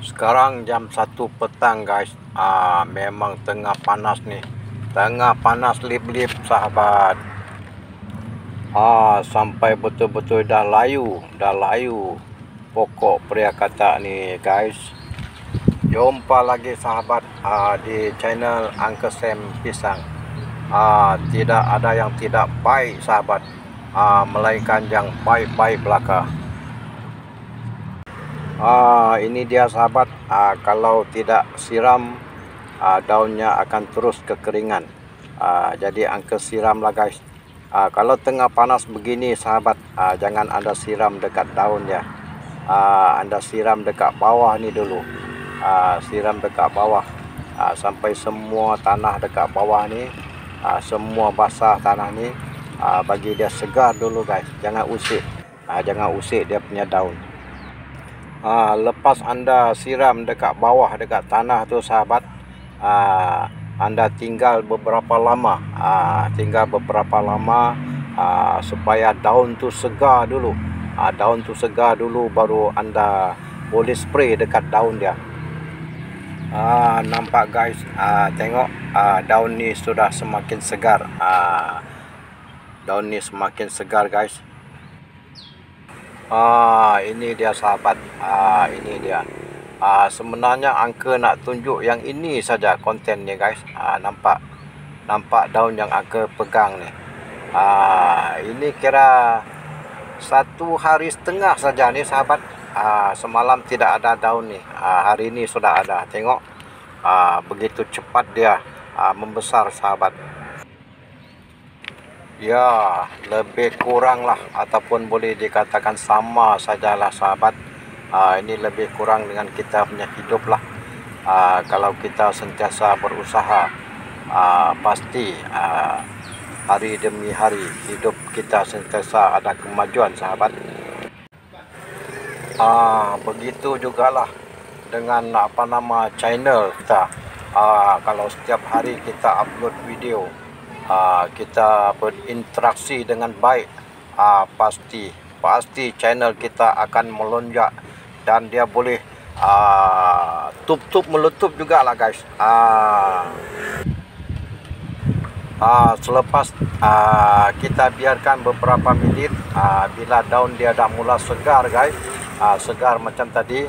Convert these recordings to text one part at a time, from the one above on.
Sekarang jam 1 petang guys. Memang tengah panas nih. Tengah panas lip-lip sahabat. Sampai betul-betul dah layu pokok pria kata nih guys. Jumpa lagi sahabat di channel Uncle Sam Pisang. Tidak ada yang tidak baik sahabat, melainkan yang baik-baik belaka. Ini dia sahabat, kalau tidak siram daunnya akan terus kekeringan. Jadi Uncle siramlah guys. Kalau tengah panas begini sahabat, jangan anda siram dekat daun ya. Anda siram dekat bawah ni dulu. Siram dekat bawah sampai semua tanah dekat bawah ni semua basah tanah ni. Bagi dia segar dulu guys. Jangan usik dia punya daun. Lepas anda siram dekat bawah dekat tanah tu sahabat, anda tinggal beberapa lama, supaya daun tu segar dulu. Daun tu segar dulu baru anda boleh spray dekat daun dia. Nampak guys, tengok daun ni sudah semakin segar. Daun ni semakin segar guys. Ini dia sahabat. Ini dia. Sebenarnya Uncle nak tunjuk yang ini saja kontennya guys. Nampak daun yang Uncle pegang ni. Ini kira 1 hari setengah saja ni sahabat. Semalam tidak ada daun ni. Hari ini sudah ada. Tengok, begitu cepat dia membesar sahabat. Ya, lebih kurang lah, ataupun boleh dikatakan sama sajalah sahabat. Ini lebih kurang dengan kita punya hidup lah. Kalau kita sentiasa berusaha, pasti hari demi hari hidup kita sentiasa ada kemajuan sahabat. Begitu jugalah dengan channel kita. Kalau setiap hari kita upload video, kita berinteraksi dengan baik, pasti channel kita akan melonjak dan dia boleh meletup juga lah guys. Selepas kita biarkan beberapa minit, bila daun dia dah mula segar guys, segar macam tadi,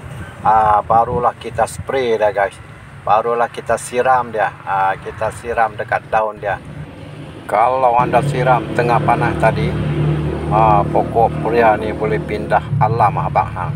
barulah kita spray dah guys. Barulah kita siram dia. Kita siram dekat daun dia. Kalau anda siram tengah panas tadi, pokok pria ni boleh pindah alam abang hang.